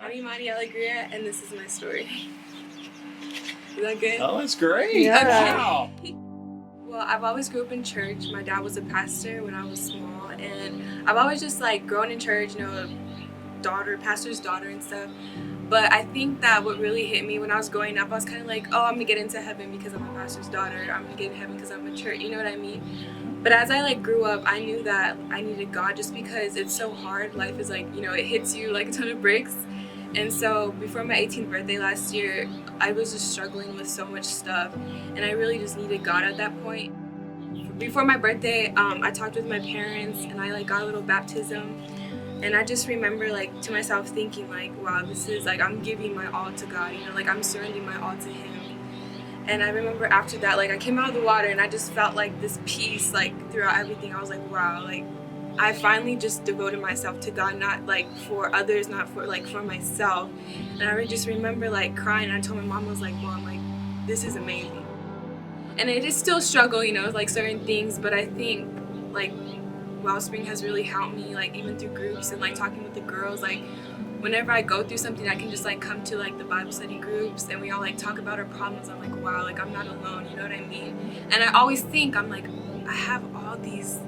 I'm Imani, and this is my story. Is that good? Oh, that's great. Yeah. Wow. Well, I've always grew up in church. My dad was a pastor when I was small, and I've always just like grown in church, pastor's daughter and stuff. But I think that what really hit me when I was growing up, I was kind of like, oh, I'm gonna get into heaven because I'm a pastor's daughter. I'm gonna get in heaven because I'm a church. You know what I mean? But as I grew up, I knew that I needed God just because it's so hard. Life is it hits you like a ton of bricks. And so before my 18th birthday last year, I was just struggling with so much stuff, and I really just needed God at that point. Before my birthday, I talked with my parents, and I got a little baptism, and I just remember to myself thinking wow, this is I'm giving my all to God, I'm surrendering my all to Him. And I remember after that, I came out of the water, and I just felt this peace throughout everything. I was like, wow, I finally just devoted myself to God, not for others, not for myself. And I just remember crying. And I told my mom, I was like, Mom, this is amazing. And it is still a struggle, certain things, but I think Wellspring has really helped me, even through groups and talking with the girls. Whenever I go through something, I can just come to the Bible study groups, and we all talk about our problems. I'm like, wow, I'm not alone, you know what I mean? And I always think I have all these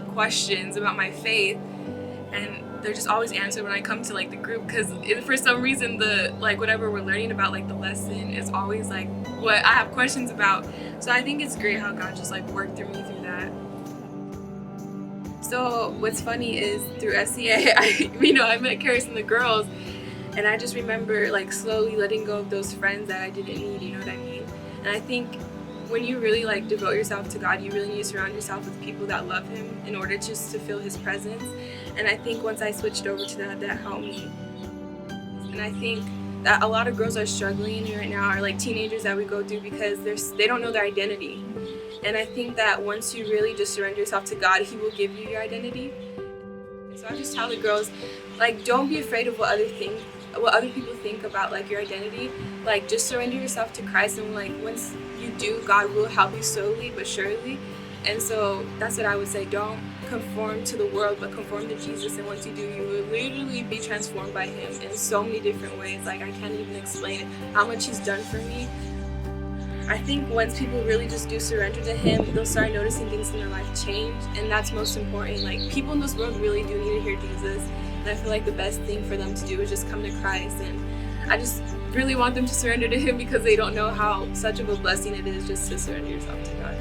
questions about my faith, and they're just always answered when I come to the group, because for some reason the whatever we're learning about the lesson is always what I have questions about. So I think it's great how God just worked through me through that. So what's funny is through SCA, I met Karis and the girls, and I just remember slowly letting go of those friends that I didn't need, you know what I mean? And I think when you really devote yourself to God, you really need to surround yourself with people that love Him in order just to feel His presence. And I think once I switched over to that helped me. And I think that a lot of girls are struggling right now, or teenagers that we go through, because they don't know their identity. And I think that once you really just surrender yourself to God, He will give you your identity. So I just tell the girls, don't be afraid of what other people think about your identity. Just surrender yourself to Christ, and once you do, God will help you slowly but surely. And so that's what I would say. Don't conform to the world, but conform to Jesus. And once you do, you will literally be transformed by Him in so many different ways. I can't even explain how much He's done for me. I think once people really just do surrender to Him, they'll start noticing things in their life change, and that's most important. People in this world really do need to hear Jesus, and I feel the best thing for them to do is just come to Christ. And I just really want them to surrender to Him, because they don't know how such of a blessing it is just to surrender yourself to God.